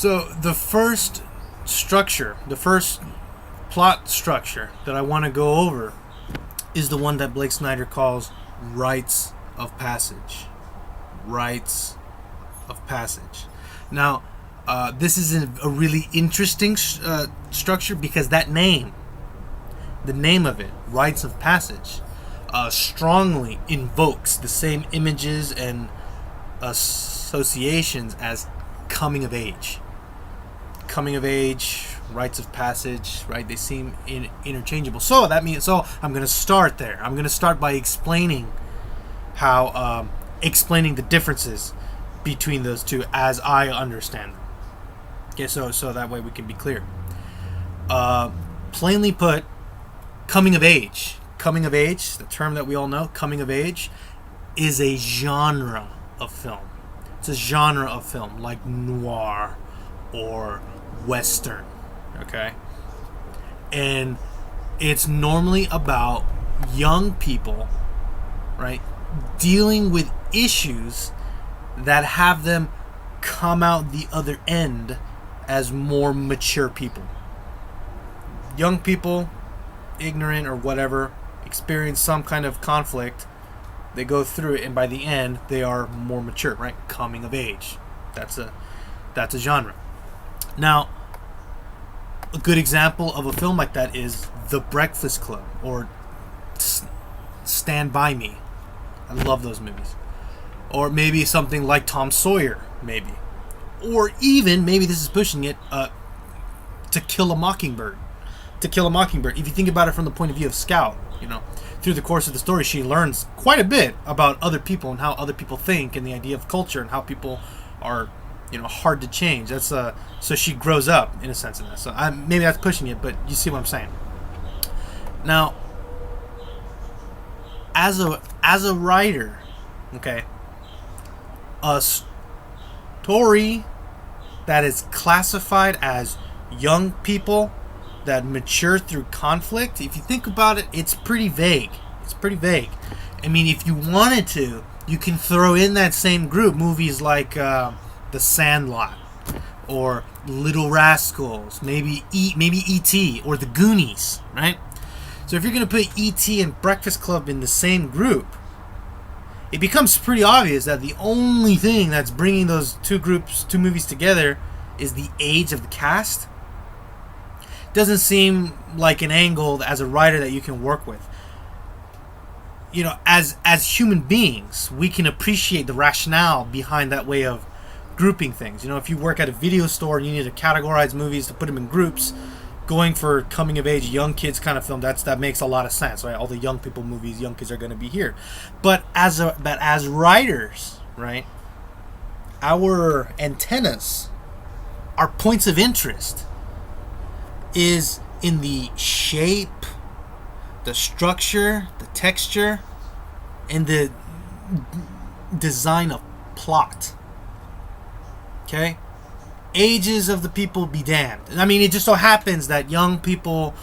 So the first structure, the first plot structure that I want to go over is the one that Blake Snyder calls rites of passage. Rites of passage. Now, this is a really interesting structure because that name, the name of it, rites of passage, strongly invokes the same images and associations as coming of age. Coming of age, rites of passage, right? They seem interchangeable. So that means, I'm going to start there. I'm going to start by explaining explaining the differences between those two as I understand them. Okay, so that way we can be clear. Plainly put, coming of age, the term that we all know, coming of age, is a genre of film. It's a genre of film, like noir or Western, okay? And it's normally about young people, right, dealing with issues that have them come out the other end as more mature people. Young people, ignorant or whatever, experience some kind of conflict, they go through it, and by the end, they are more mature, right? Coming of age. That's a genre. Now, a good example of a film like that is The Breakfast Club or Stand By Me. I love those movies. Or maybe something like Tom Sawyer, maybe. Or even, maybe this is pushing it, To Kill a Mockingbird. To Kill a Mockingbird. If you think about it from the point of view of Scout, through the course of the story, she learns quite a bit about other people and how other people think and the idea of culture and how people are hard to change. That's so she grows up in a sense in this. So maybe that's pushing it, but you see what I'm saying. Now, as a writer, okay, a story that is classified as young people that mature through conflict, if you think about it, it's pretty vague. I mean, if you wanted to, you can throw in that same group movies like The Sandlot or Little Rascals, maybe E.T. or The Goonies, right? So if you're going to put E.T. and Breakfast Club in the same group, it becomes pretty obvious that the only thing that's bringing those two movies together is the age of the cast. Doesn't seem like an angle as a writer that you can work with. As human beings, we can appreciate the rationale behind that way of grouping things. If you work at a video store and you need to categorize movies to put them in groups, going for coming of age, young kids kind of film, that makes a lot of sense, right? All the young people movies, young kids are going to be here. But as writers, right, our antennas, our points of interest is in the shape, the structure, the texture, and the design of plot. Okay? Ages of the people be damned. I mean, it just so happens that young people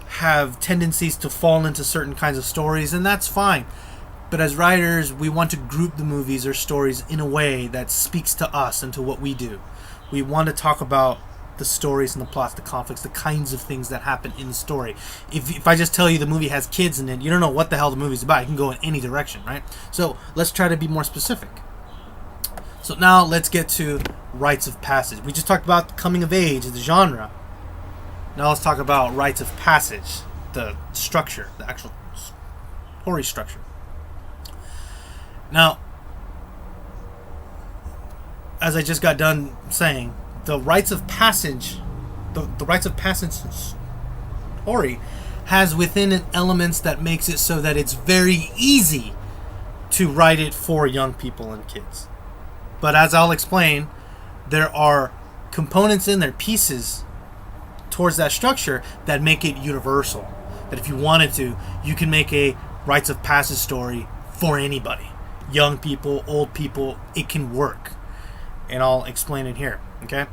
have tendencies to fall into certain kinds of stories, and that's fine. But as writers, we want to group the movies or stories in a way that speaks to us and to what we do. We want to talk about the stories and the plots, the conflicts, the kinds of things that happen in the story. If I just tell you the movie has kids in it, you don't know what the hell the movie's about. It can go in any direction, right? So let's try to be more specific. So now let's get to rites of passage. We just talked about coming of age as the genre. Now let's talk about rites of passage, the structure, the actual story structure. Now, as I just got done saying, the rites of passage, the rites of passage story has within it elements that makes it so that it's very easy to write it for young people and kids. But as I'll explain, there are components in there, pieces towards that structure that make it universal. That if you wanted to, you can make a rites of passage story for anybody. Young people, old people, it can work. And I'll explain it here, okay?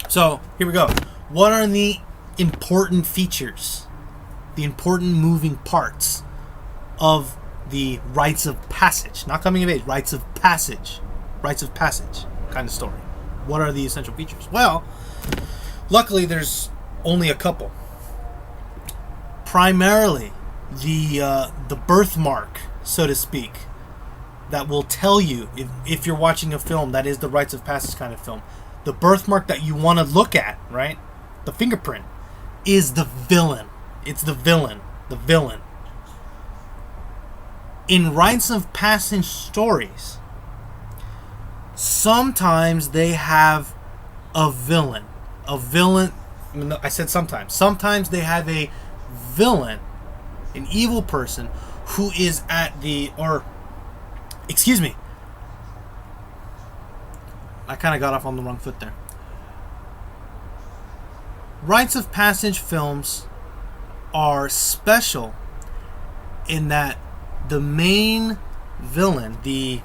So, here we go. What are the important features, the important moving parts of the rites of passage? Not coming of age, rites of passage kind of story. What are the essential features? Well, luckily there's only a couple. Primarily, the birthmark, so to speak, that will tell you if you're watching a film that is the rites of passage kind of film. The birthmark that you want to look at, right? The fingerprint, is the villain. It's the villain. The villain. In rites of passage stories, sometimes they have a villain. A villain. I said sometimes. Sometimes they have a villain, an evil person, who is at the, or, excuse me, I kind of got off on the wrong foot there. Rites of passage films are special in that the main villain, the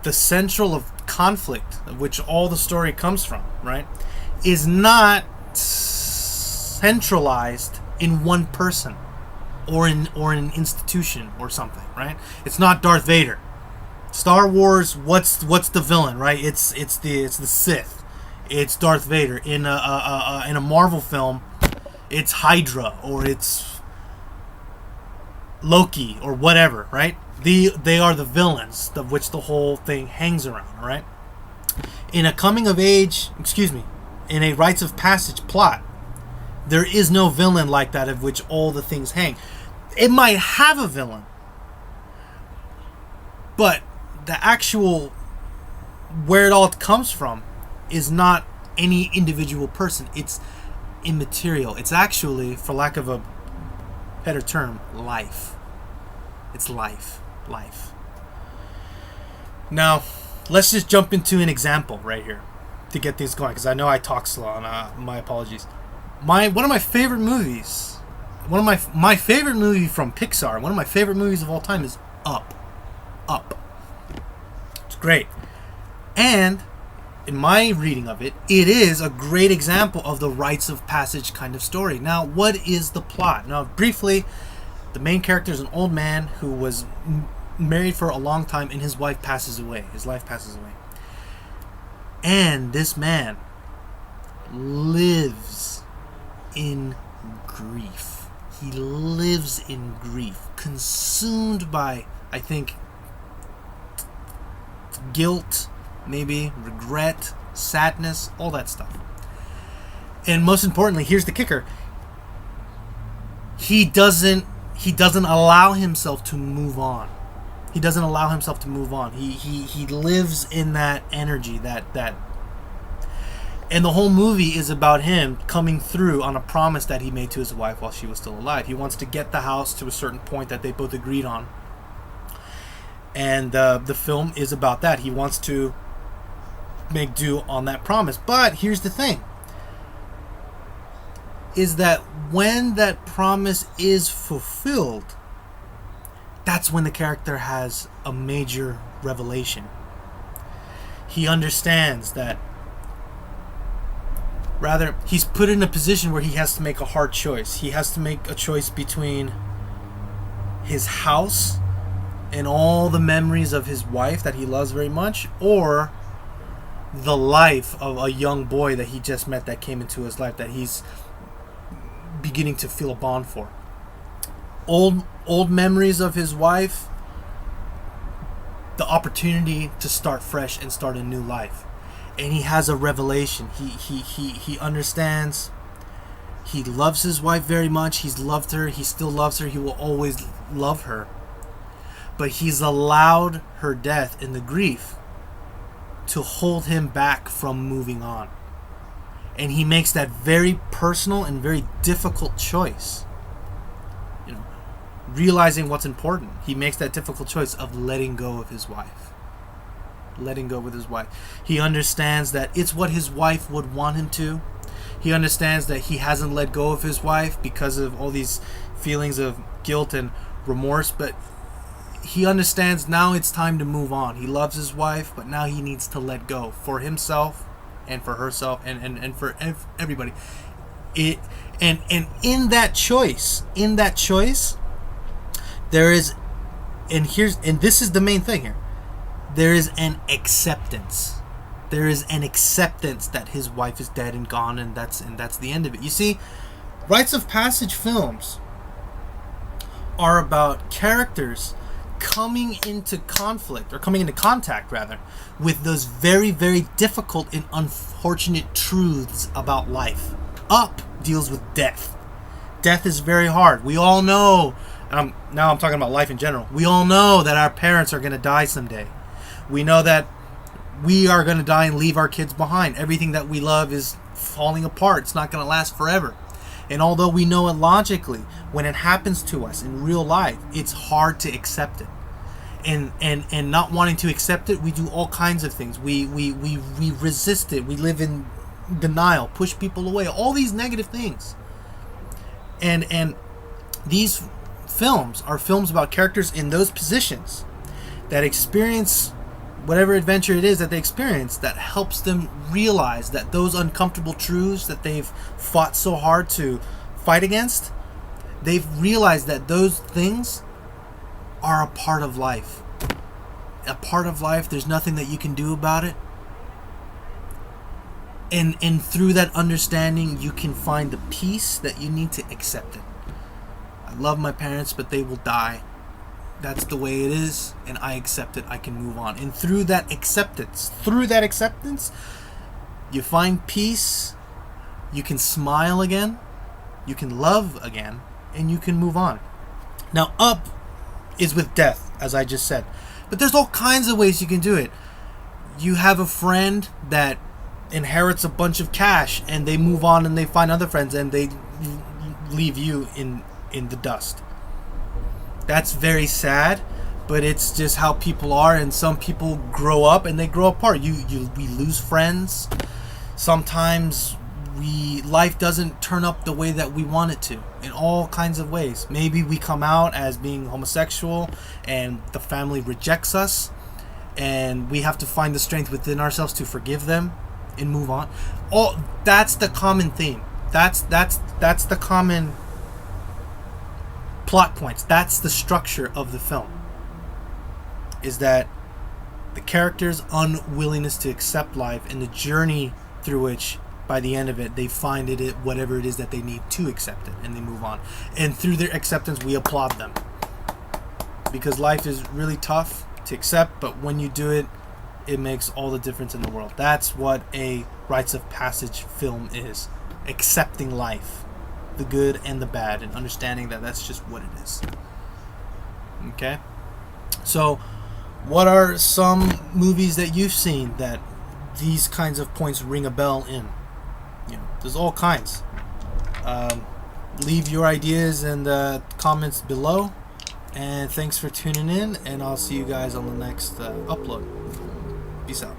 central of conflict, of which all the story comes from, right, is not centralized in one person or in an institution or something, right? It's not Darth Vader. Star Wars, what's the villain, right? It's the Sith. It's Darth Vader. In a Marvel film, it's Hydra or it's Loki or whatever, right? They are the villains of which the whole thing hangs around, right? In a coming of age, in a rites of passage plot, there is no villain like that of which all the things hang. It might have a villain, but the actual where it all comes from is not any individual person. It's immaterial. It's actually, for lack of a better term, life. It's life. Now, let's just jump into an example right here to get things going, because I know I talk slow, and my apologies. One of my favorite movies, my favorite movie from Pixar, one of my favorite movies of all time is Up. It's great. And in my reading of it, it is a great example of the rites of passage kind of story. Now, what is the plot? Now, briefly, the main character is an old man who was married for a long time, and his wife passes away. His life passes away. And this man lives in grief. He lives in grief, consumed by, I think, guilt, maybe regret, sadness, all that stuff. And most importantly, here's the kicker: he doesn't allow himself to move on. He doesn't allow himself to move on. He lives in that energy, that and the whole movie is about him coming through on a promise that he made to his wife while she was still alive. He wants to get the house to a certain point that they both agreed on. And the film is about that. He wants to make do on that promise. But here's the thing, is that when that promise is fulfilled, that's when the character has a major revelation. He understands that, rather, he's put in a position where he has to make a hard choice. He has to make a choice between his house and all the memories of his wife that he loves very much, or the life of a young boy that he just met that came into his life that he's beginning to feel a bond for. Old memories of his wife, the opportunity to start fresh and start a new life. And he has a revelation. He understands. He loves his wife very much. He's loved her. He still loves her. He will always love her. But he's allowed her death and the grief to hold him back from moving on. And he makes that very personal and very difficult choice. Realizing what's important. He makes that difficult choice of letting go of his wife. Letting go with his wife. He understands that it's what his wife would want him to. He understands that he hasn't let go of his wife because of all these feelings of guilt and remorse, but he understands now it's time to move on. He loves his wife, but now he needs to let go for himself and for herself and for everybody. And in that choice, there is, and this is the main thing here, there is an acceptance. There is an acceptance that his wife is dead and gone, and that's the end of it. You see, rites of passage films are about characters coming into conflict, or coming into contact rather, with those very, very difficult and unfortunate truths about life. Up deals with death. Death is very hard. We all know, and now I'm talking about life in general. We all know that our parents are going to die someday. We know that we are going to die and leave our kids behind. Everything that we love is falling apart. It's not going to last forever. And although we know it logically, when it happens to us in real life, it's hard to accept it. And not wanting to accept it, we do all kinds of things. We resist it. We live in denial, push people away, all these negative things. And these films are films about characters in those positions that experience whatever adventure it is that they experience, that helps them realize that those uncomfortable truths that they've fought so hard to fight against, they've realized that those things are a part of life. A part of life. There's nothing that you can do about it. And through that understanding, you can find the peace that you need to accept it. I love my parents, but they will die. That's the way it is, and I accept it. I can move on. And through that acceptance, you find peace. You can smile again. You can love again, and you can move on. Now, up is with death, as I just said. But there's all kinds of ways you can do it. You have a friend that inherits a bunch of cash, and they move on and they find other friends, and they leave you in the dust. That's very sad, but it's just how people are, and some people grow up and they grow apart. We lose friends. Sometimes life doesn't turn up the way that we want it to, in all kinds of ways. Maybe we come out as being homosexual and the family rejects us, and we have to find the strength within ourselves to forgive them and move on. That's the common theme. That's the common plot points. That's the structure of the film, is that the character's unwillingness to accept life and the journey through which by the end of it they find it whatever it is that they need to accept it, and they move on. And through their acceptance, we applaud them, because life is really tough to accept, but when you do it, it makes all the difference in the world. That's what a rites of passage film is. Accepting life, the good and the bad, and understanding that that's just what it is. Okay? So, what are some movies that you've seen that these kinds of points ring a bell in? There's all kinds. Leave your ideas in the comments below. And thanks for tuning in, and I'll see you guys on the next upload. Peace out.